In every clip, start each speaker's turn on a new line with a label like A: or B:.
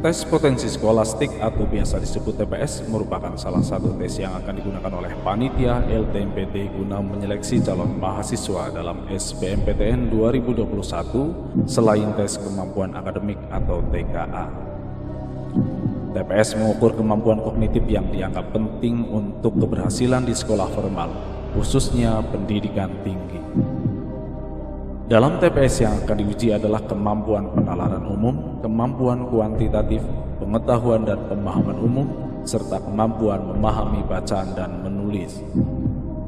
A: Tes potensi skolastik atau biasa disebut TPS merupakan salah satu tes yang akan digunakan oleh panitia LTMPT guna menyeleksi calon mahasiswa dalam SBMPTN 2021 selain tes kemampuan akademik atau TKA. TPS mengukur kemampuan kognitif yang dianggap penting untuk keberhasilan di sekolah formal, khususnya pendidikan tinggi. Dalam TPS yang akan diuji adalah kemampuan penalaran umum, kemampuan kuantitatif, pengetahuan dan pemahaman umum, serta kemampuan memahami bacaan dan menulis.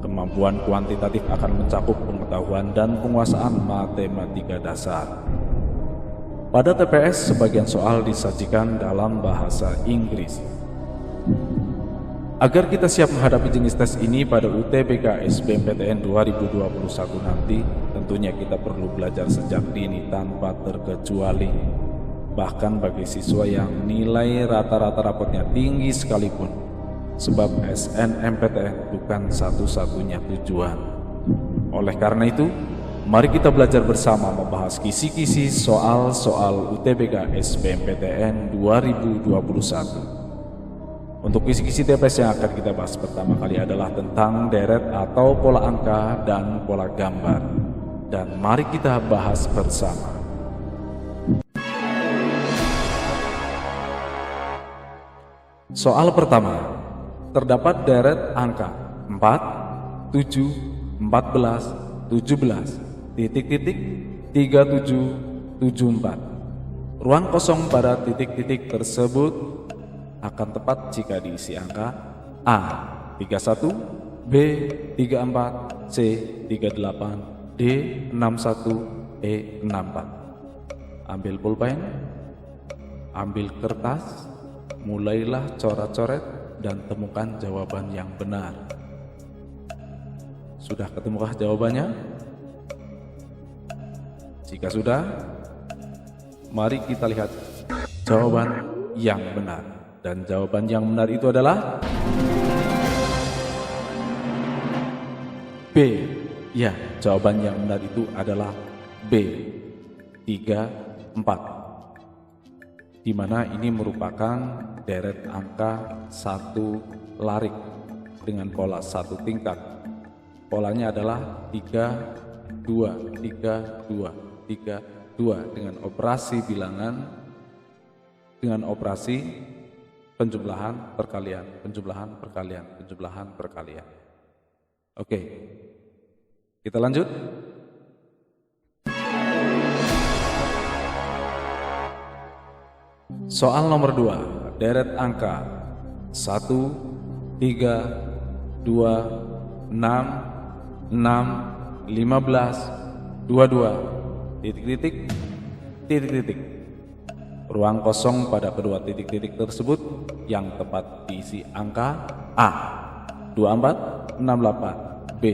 A: Kemampuan kuantitatif akan mencakup pengetahuan dan penguasaan matematika dasar. Pada TPS, sebagian soal disajikan dalam bahasa Inggris. Agar kita siap menghadapi jenis tes ini pada UTBK SBMPTN 2021 nanti, tentunya kita perlu belajar sejak dini tanpa terkecuali. Bahkan bagi siswa yang nilai rata-rata rapotnya tinggi sekalipun, sebab SNMPTN bukan satu-satunya tujuan. Oleh karena itu, mari kita belajar bersama membahas kisi-kisi soal-soal UTBK SBMPTN 2021. Untuk kisi-kisi TPS yang akan kita bahas pertama kali adalah tentang deret atau pola angka dan pola gambar. Dan mari kita bahas bersama. Soal pertama, terdapat deret angka 4, 7, 14, 17, titik-titik, 37, 74. Ruang kosong pada titik-titik tersebut akan tepat jika diisi angka A 31, B 34, C 38, D 61, E 64. Ambil pulpen, ambil kertas, mulailah coret-coret dan temukan jawaban yang benar. Sudah ketemukah jawabannya? Jika sudah, mari kita lihat jawaban yang benar. Dan jawaban yang benar itu adalah B. Ya, jawaban yang benar itu adalah B 34, di mana ini merupakan deret angka satu larik dengan pola satu tingkat. Polanya adalah 3, 2, 3, 2, 3, 2 dengan operasi bilangan, dengan operasi penjumlahan perkalian, penjumlahan perkalian, penjumlahan perkalian. Oke, kita lanjut. Soal nomor 2, deret angka 1, 3, 2, 6, 6, 15, 22, titik-titik, titik-titik. Ruang kosong pada kedua titik-titik tersebut yang tepat diisi angka A 24, 68, B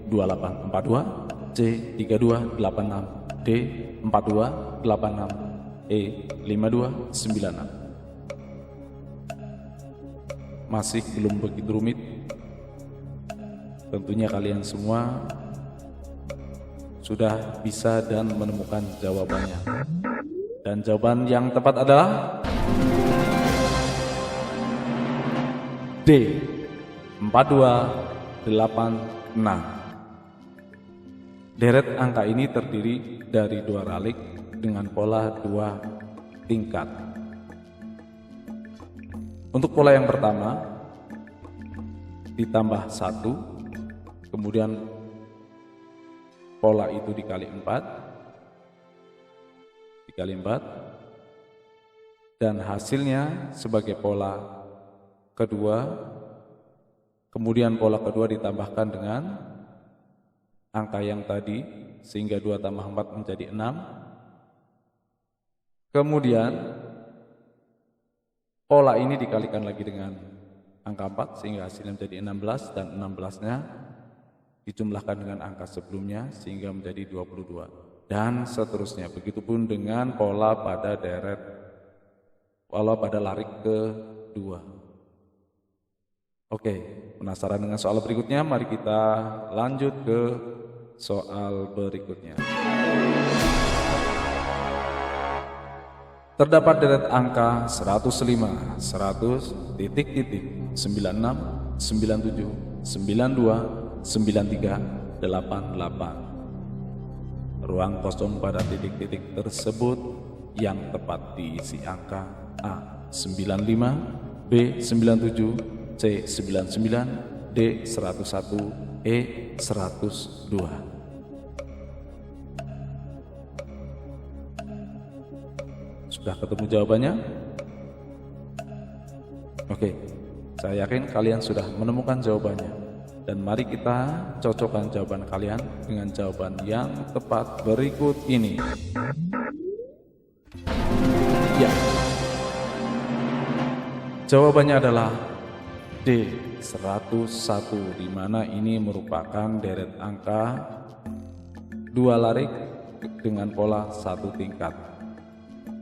A: 28, 42, C 32, 86, D 42, 86, E 52, 96. Masih belum begitu rumit? Tentunya kalian semua sudah bisa dan menemukan jawabannya. Dan jawaban yang tepat adalah D 4286. Deret angka ini terdiri dari dua ralik dengan pola dua tingkat. Untuk pola yang pertama ditambah 1, kemudian pola itu dikali 4, dan hasilnya sebagai pola kedua, kemudian pola kedua ditambahkan dengan angka yang tadi, sehingga 2 tambah 4 menjadi 6, Kemudian pola ini dikalikan lagi dengan angka 4 sehingga hasilnya menjadi 16 dan 16-nya dijumlahkan dengan angka sebelumnya sehingga menjadi 22 dan seterusnya. Begitupun dengan pola pada larik kedua. Oke, penasaran dengan soal berikutnya? Mari kita lanjut ke soal berikutnya. Terdapat deret angka 105, 100, titik, titik, 96, 97, 92, 93, 88. Ruang kosong pada titik-titik tersebut yang tepat diisi angka A 95, B 97, C 99, D 101, E 102. Sudah ketemu jawabannya? Oke, saya yakin kalian sudah menemukan jawabannya. Dan mari kita cocokkan jawaban kalian dengan jawaban yang tepat berikut ini. Ya, jawabannya adalah D 101, di mana ini merupakan deret angka 2 larik dengan pola 1 tingkat.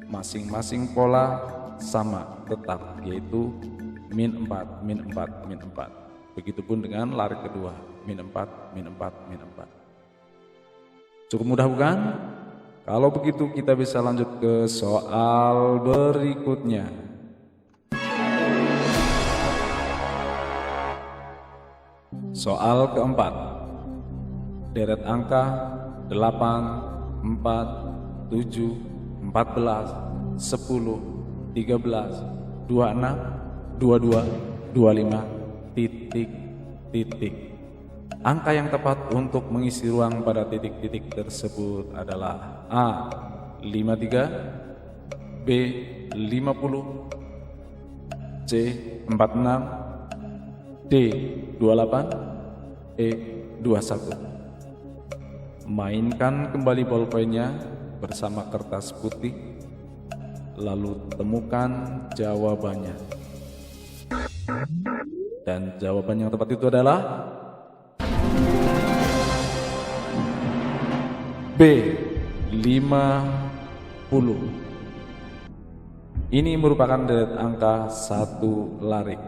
A: Masing-masing pola sama tetap, yaitu min 4, min 4, min 4. Begitupun dengan larik kedua, min 4, min 4, min 4. Cukup mudah bukan? Kalau begitu kita bisa lanjut ke soal berikutnya. Soal keempat. Deret angka 8, 4, 7, 14, 10, 13, 26, 22, 25, titik, titik. Angka yang tepat untuk mengisi ruang pada titik-titik tersebut adalah A 53, B 50, C 46, D 28, E 21. Mainkan kembali bolpennya bersama kertas putih, lalu temukan jawabannya. Dan jawaban yang tepat itu adalah B 50. Ini merupakan deret angka 1 larik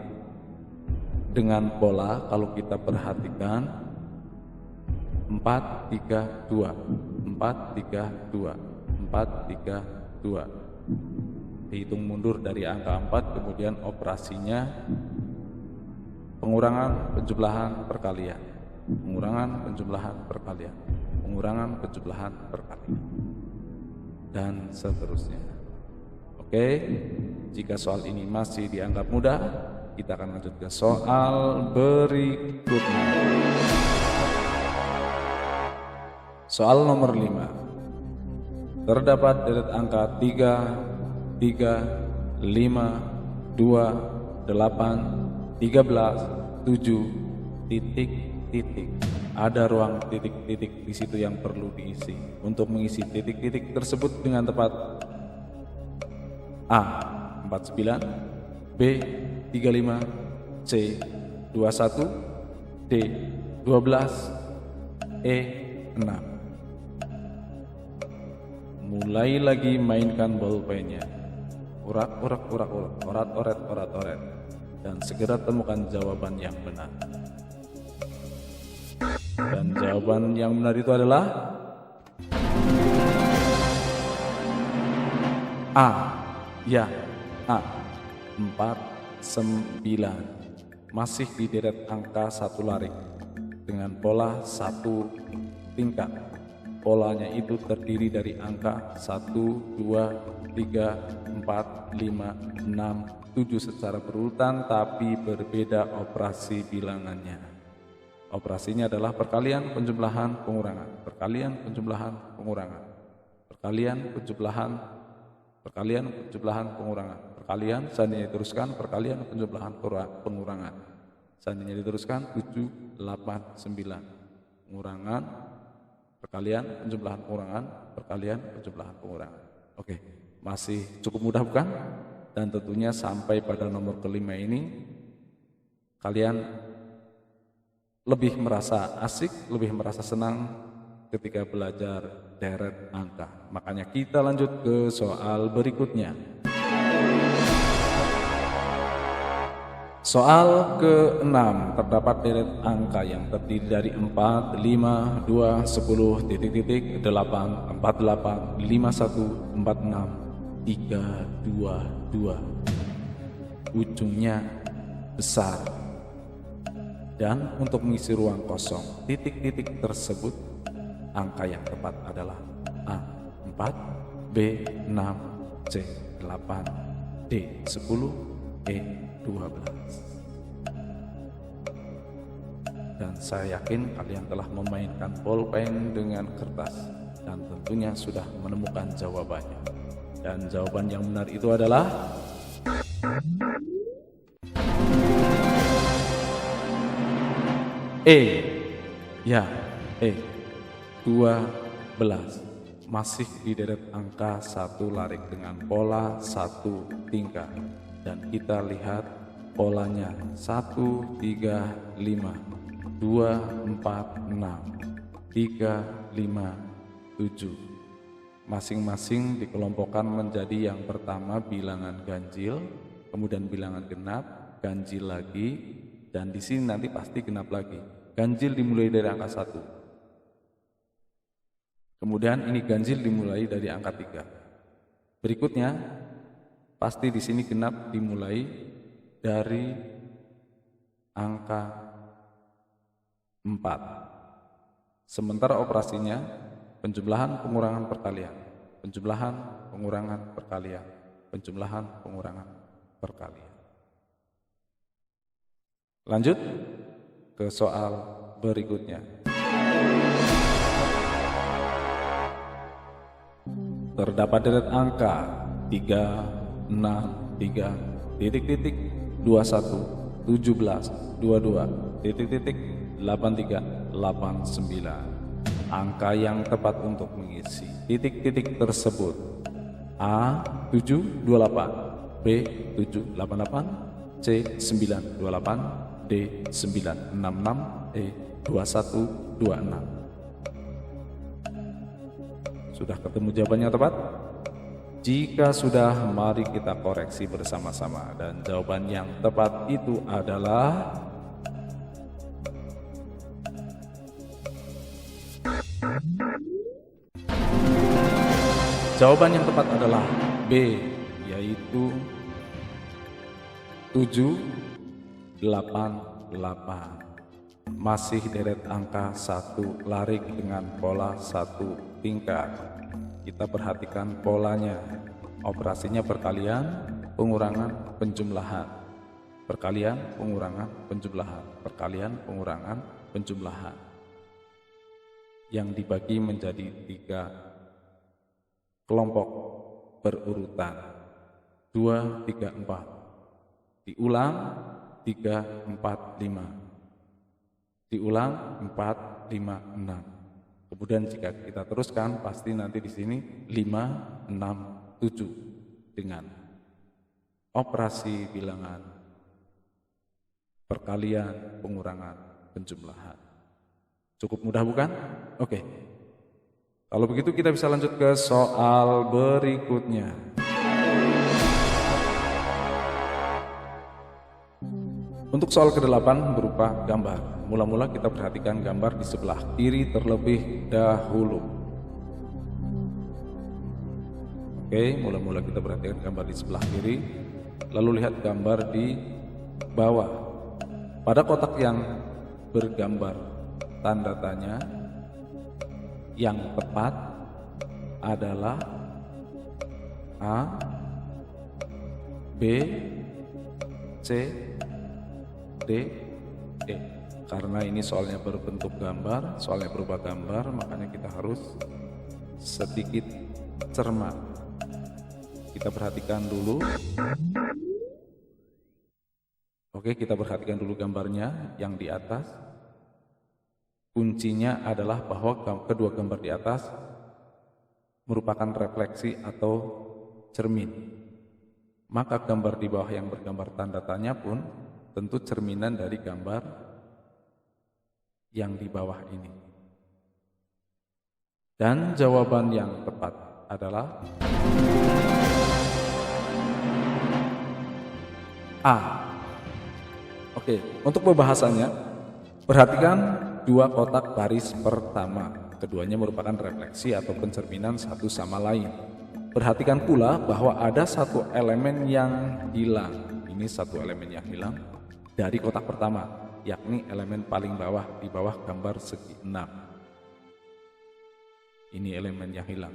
A: dengan pola, kalau kita perhatikan, 4, 3, 2, 4, 3, 2, 4, 3, 2. Dihitung mundur dari angka 4, kemudian operasinya pengurangan, penjumlahan, perkalian. Pengurangan, penjumlahan, perkalian. Pengurangan, penjumlahan, perkalian. Dan seterusnya. Oke, jika soal ini masih dianggap mudah, kita akan lanjut ke soal berikutnya. Soal nomor 5. Terdapat deret angka 3, 3, 5, 2, 8, 13, 7, titik, titik. Ada ruang titik-titik di situ yang perlu diisi. Untuk mengisi titik-titik tersebut dengan tepat, A 49, B 35, C 21, D 12, E 6. Mulai lagi mainkan bolpennya. Urak, urak, urak, urak, orat, oret, orat, oret. Dan segera temukan jawaban yang benar. Dan jawaban yang benar itu adalah A. Ya, A 49. Masih di deret angka 1 larik dengan pola 1 tingkat. Polanya itu terdiri dari angka 1, 2, 3, 4, 5, 6, 7 secara berurutan, tapi berbeda operasi bilangannya. Operasinya adalah perkalian, penjumlahan, pengurangan. Perkalian, penjumlahan, pengurangan. Perkalian, penjumlahan, perkalian, penjumlahan, pengurangan. Perkalian, seandainya diteruskan, perkalian, penjumlahan, pengurangan. Seandainya diteruskan, 7, 8, 9. Pengurangan, perkalian, penjumlahan, pengurangan, perkalian, penjumlahan, pengurangan. Oke, Masih cukup mudah bukan? Dan tentunya sampai pada nomor kelima ini kalian lebih merasa asik, lebih merasa senang ketika belajar deret angka. Makanya kita lanjut ke soal berikutnya. Soal ke-6, terdapat deret angka yang terdiri dari 4, 5, 2, 10, titik, titik, 8, 48, 51, 46, 3, 2, 2. Ujungnya besar. Dan untuk mengisi ruang kosong titik-titik tersebut, angka yang tepat adalah A 4, B 6, C 8, D 10, E 12. Dan saya yakin kalian telah memainkan pulpen dengan kertas dan tentunya sudah menemukan jawabannya. Dan jawaban yang benar itu adalah E. Ya, E 12. Masih di deret angka 1 larik dengan pola 1 tingkat. Dan kita lihat polanya 1, 3, 5, 2, 4, 6, 3, 5, 7. Masing-masing dikelompokkan menjadi yang pertama bilangan ganjil, kemudian bilangan genap, ganjil lagi, dan di sini nanti pasti genap lagi. Ganjil dimulai dari angka 1. Kemudian ini ganjil dimulai dari angka 3. Berikutnya pasti di sini genap dimulai dari angka 4. Sementara operasinya penjumlahan, pengurangan, perkalian, penjumlahan, pengurangan, perkalian, penjumlahan, pengurangan, perkalian. Lanjut ke soal berikutnya. Terdapat deret angka 3, 6, 3, titik, titik, 21, 17, 22, titik, titik, 83, 89. Angka yang tepat untuk mengisi titik-titik tersebut: A 728, B 788, C 928, D 966, E 2126. Sudah ketemu jawabannya tepat? Jika sudah, mari kita koreksi bersama-sama. Dan jawaban yang tepat itu adalah jawaban yang tepat adalah B, yaitu 788. Masih deret angka 1 larik dengan pola 1 tingkat. Kita perhatikan polanya. Operasinya perkalian, pengurangan, penjumlahan. Perkalian, pengurangan, penjumlahan. Perkalian, pengurangan, penjumlahan. Yang dibagi menjadi 3 kelompok berurutan 2, 3, 4. Diulang 3, 4, 5. Diulang 4, 5, 6. Kemudian jika kita teruskan pasti nanti di sini 5, 6, 7 dengan operasi bilangan, perkalian, pengurangan, penjumlahan. Cukup mudah bukan? Oke. Kalau begitu kita bisa lanjut ke soal berikutnya. Untuk soal ke-8 berupa gambar. Mula-mula kita perhatikan gambar di sebelah kiri terlebih dahulu. Oke, mula-mula kita perhatikan gambar di sebelah kiri, lalu lihat gambar di bawah. Pada kotak yang bergambar tanda tanya, yang tepat adalah A, B, C, D, E. Karena ini soalnya berbentuk gambar, soalnya berupa gambar, makanya kita harus sedikit cermat. Kita perhatikan dulu. Oke, kita perhatikan dulu gambarnya yang di atas. Kuncinya adalah bahwa kedua gambar di atas merupakan refleksi atau cermin. Maka gambar di bawah yang bergambar tanda tanya pun tentu cerminan dari gambar yang di bawah ini. Dan jawaban yang tepat adalah A. Oke, untuk pembahasannya, perhatikan dua kotak baris pertama. Keduanya merupakan refleksi atau pencerminan satu sama lain. Perhatikan pula bahwa ada satu elemen yang hilang. Ini satu elemen yang hilang dari kotak pertama, yakni elemen paling bawah di bawah gambar segi 6. Ini elemen yang hilang.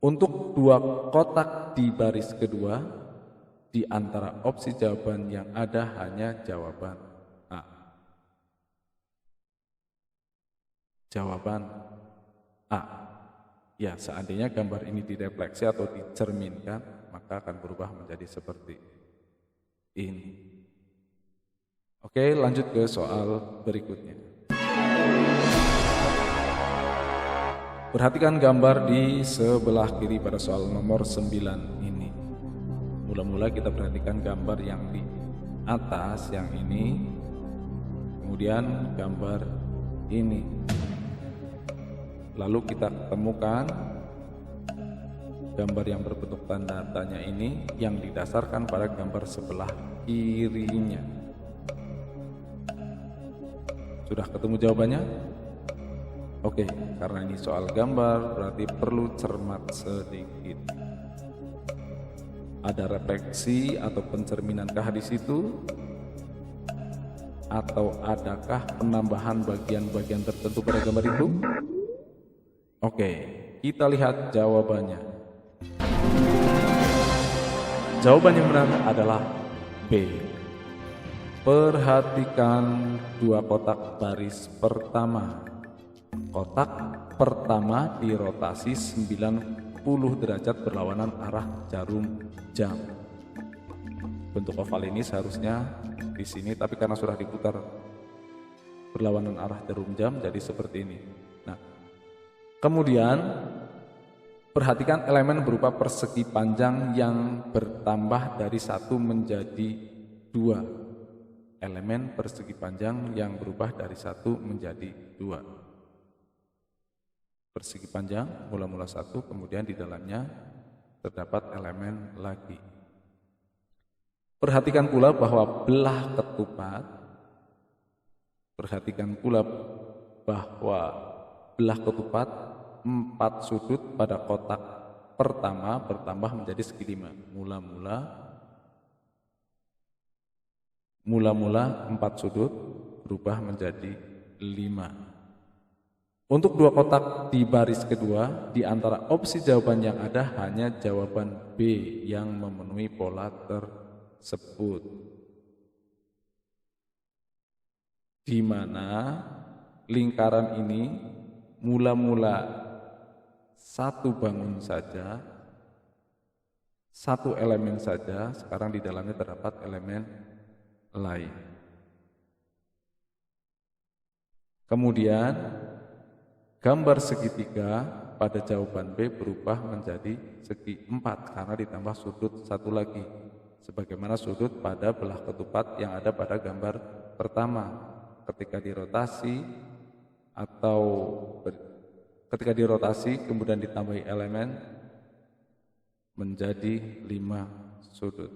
A: Untuk dua kotak di baris kedua, di antara opsi jawaban yang ada hanya jawaban A. Jawaban A. Ya, seandainya gambar ini direfleksi atau dicerminkan, maka akan berubah menjadi seperti ini. Oke, lanjut ke soal berikutnya. Perhatikan gambar di sebelah kiri pada soal nomor 9 ini. Mula-mula kita perhatikan gambar yang di atas, yang ini, kemudian gambar ini. Lalu kita temukan gambar yang berbentuk tanda tanya ini yang didasarkan pada gambar sebelah kirinya. Sudah ketemu jawabannya? Oke, karena ini soal gambar berarti perlu cermat sedikit. Ada refleksi atau pencerminankah di situ? Atau adakah penambahan bagian-bagian tertentu pada gambar itu? Oke, kita lihat jawabannya. Jawaban yang benar adalah B. Perhatikan dua kotak baris pertama. Kotak pertama dirotasi 90 derajat berlawanan arah jarum jam. Bentuk oval ini seharusnya di sini, tapi karena sudah diputar berlawanan arah jarum jam jadi seperti ini. Nah, kemudian perhatikan elemen berupa persegi panjang yang bertambah dari 1 menjadi 2. Elemen persegi panjang yang berubah dari 1 menjadi 2. Persegi panjang mula-mula 1, kemudian di dalamnya terdapat elemen lagi. Perhatikan pula bahwa belah ketupat, belah ketupat 4 sudut pada kotak pertama bertambah menjadi segi 5. Mula-mula 4 sudut berubah menjadi 5. Untuk dua kotak di baris kedua, di antara opsi jawaban yang ada hanya jawaban B yang memenuhi pola tersebut. Di mana lingkaran ini mula-mula 1 bangun saja, 1 elemen saja, sekarang di dalamnya terdapat elemen lain. Kemudian gambar segitiga pada jawaban B berubah menjadi segi 4 karena ditambah sudut 1 lagi, sebagaimana sudut pada belah ketupat yang ada pada gambar pertama. Ketika dirotasi kemudian ditambahi elemen menjadi 5 sudut.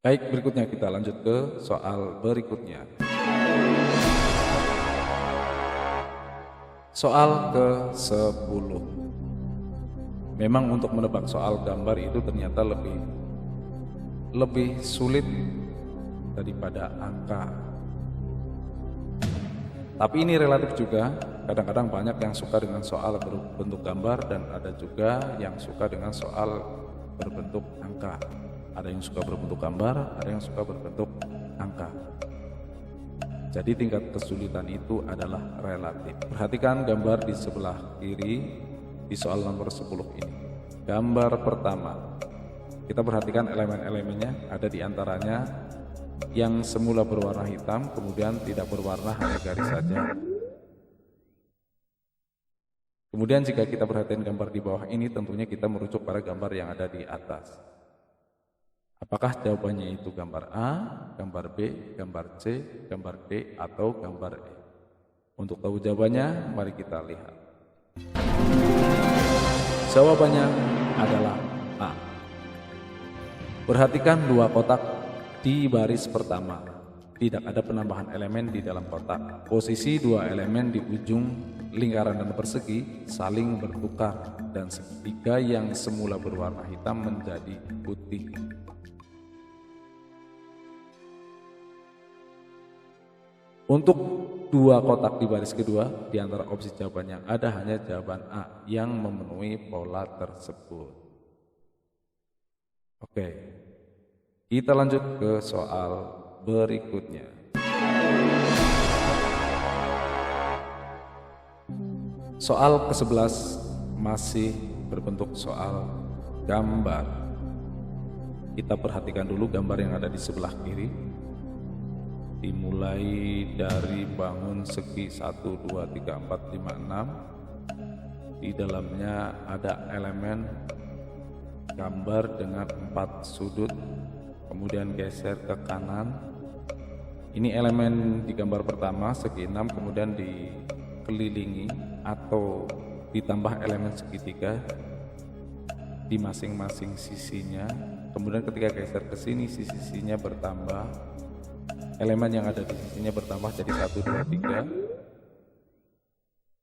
A: Baik, berikutnya kita lanjut ke soal berikutnya. Soal ke-10. Memang untuk menebak soal gambar itu ternyata lebih sulit daripada angka. Tapi ini relatif juga. Kadang-kadang banyak yang suka dengan soal berbentuk gambar dan ada juga yang suka dengan soal berbentuk angka. Ada yang suka berbentuk gambar, ada yang suka berbentuk angka. Jadi tingkat kesulitan itu adalah relatif. Perhatikan gambar di sebelah kiri di soal nomor 10 ini. Gambar pertama. Kita perhatikan elemen-elemennya, ada di antaranya yang semula berwarna hitam, kemudian tidak berwarna, hanya garis saja. Kemudian jika kita perhatikan gambar di bawah ini, tentunya kita merujuk pada gambar yang ada di atas. Apakah jawabannya itu gambar A, gambar B, gambar C, gambar D, atau gambar E? Untuk tahu jawabannya, mari kita lihat. Jawabannya adalah A. Perhatikan dua kotak di baris pertama. Tidak ada penambahan elemen di dalam kotak. Posisi dua elemen di ujung lingkaran dan persegi saling bertukar, dan segitiga yang semula berwarna hitam menjadi putih. Untuk dua kotak di baris kedua, di antara opsi jawaban yang ada hanya jawaban A yang memenuhi pola tersebut. Oke, kita lanjut ke soal berikutnya. Soal ke-11 masih berbentuk soal gambar. Kita perhatikan dulu gambar yang ada di sebelah kiri. Dimulai dari bangun segi 1, 2, 3, 4, 5, 6. Di dalamnya ada elemen gambar dengan 4 sudut, kemudian geser ke kanan. Ini elemen di gambar pertama segi 6, kemudian dikelilingi atau ditambah elemen segitiga di masing-masing sisinya. Kemudian ketika geser ke sini, sisinya bertambah. Elemen yang ada di sisinya bertambah jadi 1, 2, 3.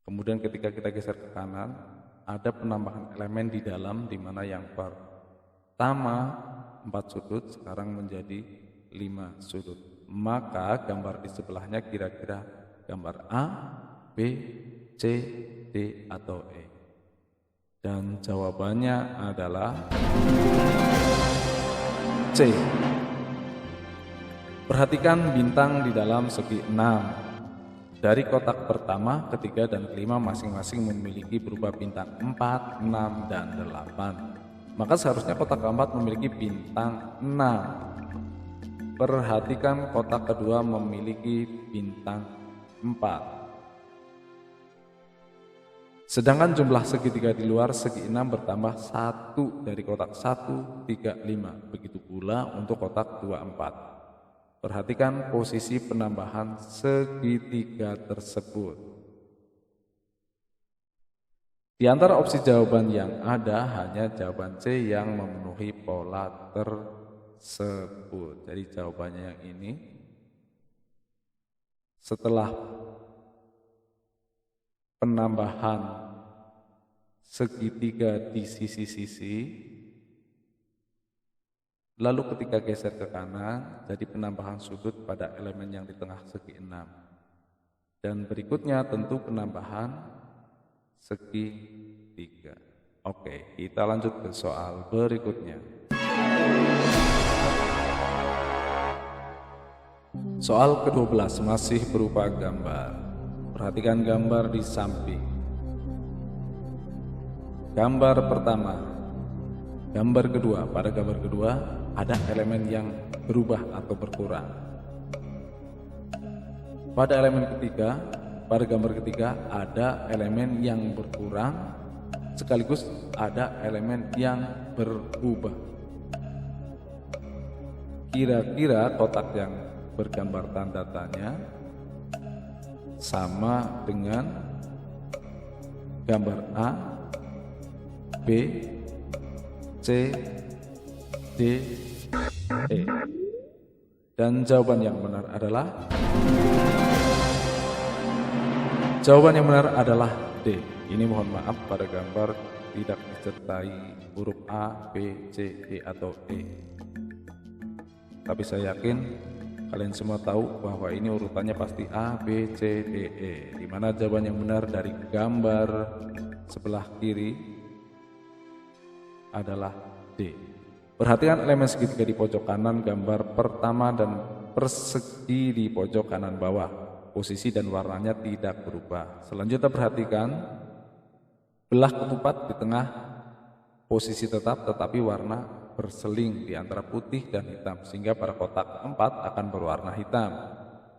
A: Kemudian ketika kita geser ke kanan, ada penambahan elemen di dalam, di mana yang pertama 4 sudut sekarang menjadi 5 sudut. Maka gambar di sebelahnya kira-kira gambar A, B, C, D, atau E. Dan jawabannya adalah C. Perhatikan bintang di dalam segi 6. Dari kotak pertama, ketiga, dan kelima masing-masing memiliki berupa bintang 4, 6, dan 8. Maka seharusnya kotak keempat memiliki bintang 6. Perhatikan kotak kedua memiliki bintang 4. Sedangkan jumlah segitiga di luar segi 6 bertambah 1 dari kotak 1, 3, 5. Begitu pula untuk kotak 2, 4. Perhatikan posisi penambahan segitiga tersebut. Di antara opsi jawaban yang ada hanya jawaban C yang memenuhi pola tersebut. Jadi jawabannya yang ini. Setelah penambahan segitiga di sisi-sisi, lalu ketika geser ke kanan, jadi penambahan sudut pada elemen yang di tengah segi 6. Dan berikutnya tentu penambahan segi 3. Oke, kita lanjut ke soal berikutnya. Soal ke-12 masih berupa gambar. Perhatikan gambar di samping. Gambar pertama, gambar kedua. Pada gambar kedua ada elemen yang berubah atau berkurang. Pada gambar ketiga ada elemen yang berkurang sekaligus ada elemen yang berubah. Kira-kira kotak yang bergambar tanda tanya sama dengan gambar A, B, C, D, E. Dan jawaban yang benar adalah D. Ini mohon maaf pada gambar tidak disertai huruf A, B, C, D, atau E. Tapi saya yakin kalian semua tahu bahwa ini urutannya pasti A, B, C, D, E. Di mana jawaban yang benar dari gambar sebelah kiri adalah D. Perhatikan elemen segitiga di pojok kanan gambar pertama dan persegi di pojok kanan bawah. Posisi dan warnanya tidak berubah. Selanjutnya perhatikan belah ketupat di tengah, posisi tetap tetapi warna berseling di antara putih dan hitam, sehingga pada kotak 4 akan berwarna hitam.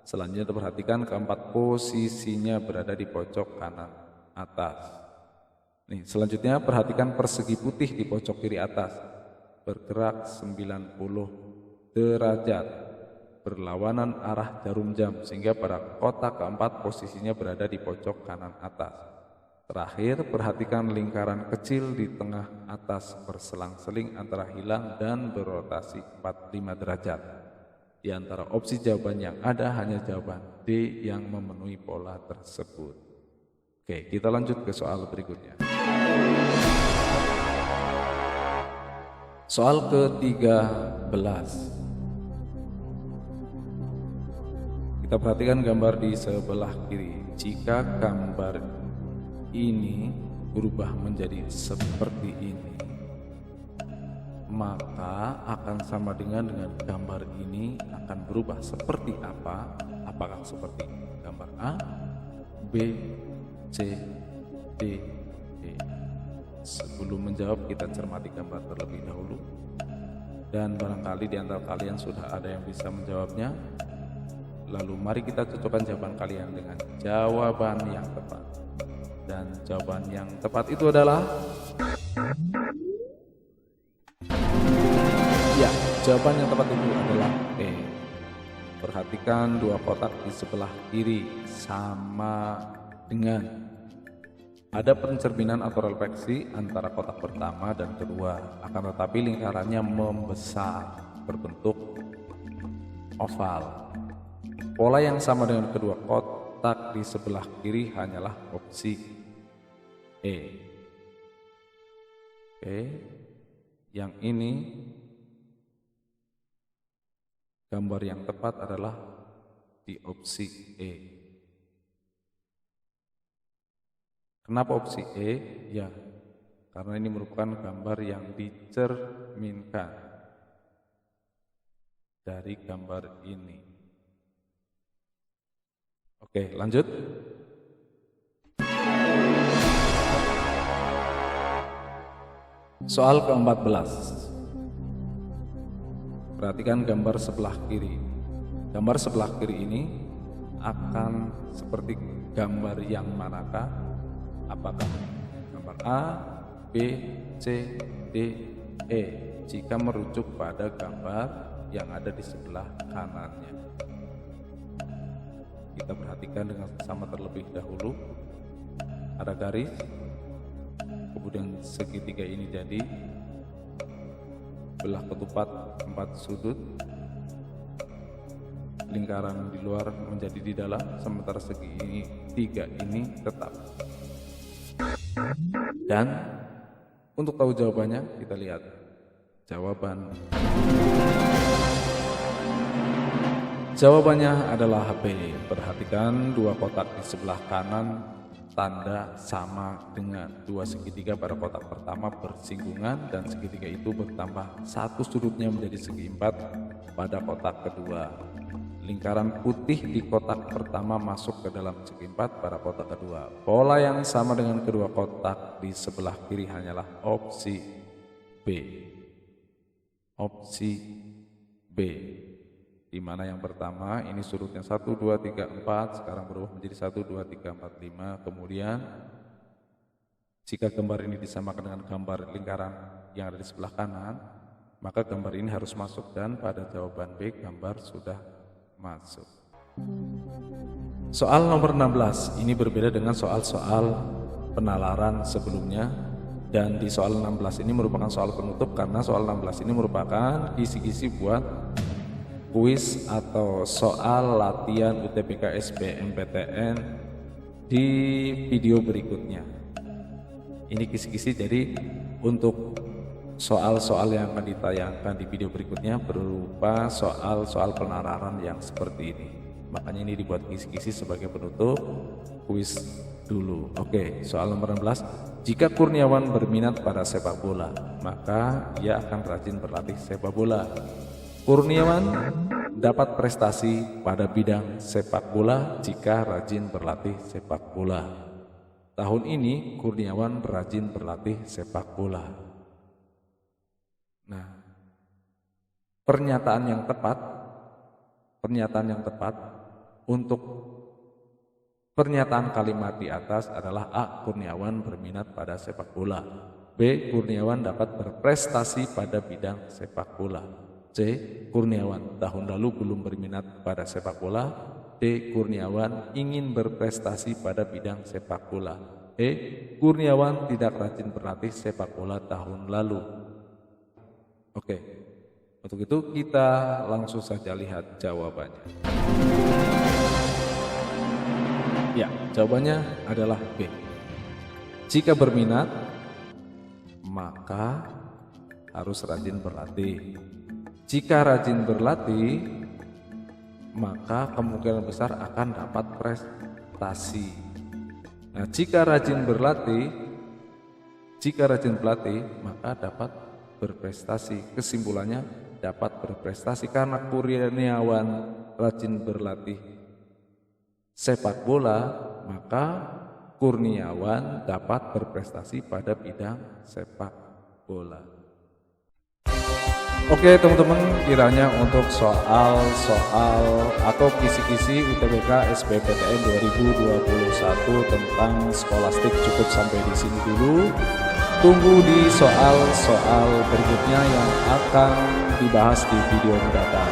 A: Selanjutnya perhatikan keempat posisinya berada di pojok kanan atas. Nih, selanjutnya perhatikan persegi putih di pojok kiri atas. Bergerak 90 derajat berlawanan arah jarum jam sehingga pada kotak keempat posisinya berada di pojok kanan atas. Terakhir, perhatikan lingkaran kecil di tengah atas berselang-seling antara hilang dan berotasi 45 derajat. Di antara opsi jawaban yang ada hanya jawaban D yang memenuhi pola tersebut. Oke, kita lanjut ke soal berikutnya. Soal ke-13. Kita perhatikan gambar di sebelah kiri. Jika gambar ini berubah menjadi seperti ini, maka akan sama dengan gambar ini akan berubah seperti apa? Apakah seperti gambar A, B, C, D, E? Sebelum menjawab, kita cermati gambar terlebih dahulu. Dan barangkali di antara kalian sudah ada yang bisa menjawabnya. Lalu mari kita cocokkan jawaban kalian dengan jawaban yang tepat. Dan jawaban yang tepat itu adalah ya, jawaban yang tepat itu adalah E. Perhatikan dua kotak di sebelah kiri sama dengan ada pencerminan atau refleksi antara kotak pertama dan kedua, akan tetapi lingkarannya membesar berbentuk oval. Pola yang sama dengan kedua kotak di sebelah kiri hanyalah opsi E. Oke, yang ini gambar yang tepat adalah di opsi E. Kenapa opsi E? Ya, karena ini merupakan gambar yang dicerminkan dari gambar ini. Oke, lanjut. Soal ke-14. Perhatikan gambar sebelah kiri. Gambar sebelah kiri ini akan seperti gambar yang manakah? Apakah gambar A, B, C, D, E jika merujuk pada gambar yang ada di sebelah kanannya? Kita perhatikan dengan sama terlebih dahulu. Ada garis, kemudian segitiga ini jadi belah ketupat 4 sudut, lingkaran di luar menjadi di dalam, sementara segitiga ini tetap. Dan untuk tahu jawabannya, kita lihat jawaban. Jawabannya adalah B. Perhatikan dua kotak di sebelah kanan tanda sama dengan dua segitiga pada kotak pertama bersinggungan dan segitiga itu bertambah satu sudutnya menjadi segi empat pada kotak kedua. Lingkaran putih di kotak pertama masuk ke dalam segi empat pada kotak kedua. Pola yang sama dengan kedua kotak di sebelah kiri hanyalah opsi B. Opsi B. Di mana yang pertama ini sudutnya 1, 2, 3, 4, sekarang berubah menjadi 1, 2, 3, 4, 5. Kemudian jika gambar ini disamakan dengan gambar lingkaran yang ada di sebelah kanan, maka gambar ini harus masuk, dan pada jawaban B gambar sudah masuk. Soal nomor 16 ini berbeda dengan soal-soal penalaran sebelumnya, dan di soal 16 ini merupakan soal penutup karena soal 16 ini merupakan kisi-kisi buat kuis atau soal latihan UTBK SBMPTN di video berikutnya. Ini kisi-kisi, jadi untuk soal-soal yang akan ditayangkan di video berikutnya berupa soal-soal penalaran yang seperti ini. Makanya ini dibuat kisi-kisi sebagai penutup kuis dulu. Oke, soal nomor 16. Jika Kurniawan berminat pada sepak bola, maka ia akan rajin berlatih sepak bola. Kurniawan dapat prestasi pada bidang sepak bola jika rajin berlatih sepak bola. Tahun ini Kurniawan rajin berlatih sepak bola. Nah, pernyataan yang tepat untuk Pernyataan kalimat di atas adalah A. Kurniawan berminat pada sepak bola. B. Kurniawan dapat berprestasi pada bidang sepak bola. C. Kurniawan tahun lalu belum berminat pada sepak bola. D. Kurniawan ingin berprestasi pada bidang sepak bola. E. Kurniawan tidak rajin berlatih sepak bola tahun lalu. Oke, untuk itu kita langsung saja lihat jawabannya. Ya, jawabannya adalah B. Jika berminat, maka harus rajin berlatih. Jika rajin berlatih, maka kemungkinan besar akan dapat prestasi. Nah, jika rajin berlatih, maka dapat berprestasi. Kesimpulannya dapat berprestasi karena Kurniawan rajin berlatih sepak bola, maka Kurniawan dapat berprestasi pada bidang sepak bola. Oke teman-teman, kiranya untuk soal atau kisi-kisi UTBK SBMPTN 2021 tentang skolastik cukup sampai di sini dulu. Tunggu di soal berikutnya yang akan dibahas di video mendatang.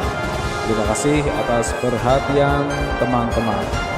A: Terima kasih atas perhatian teman-teman.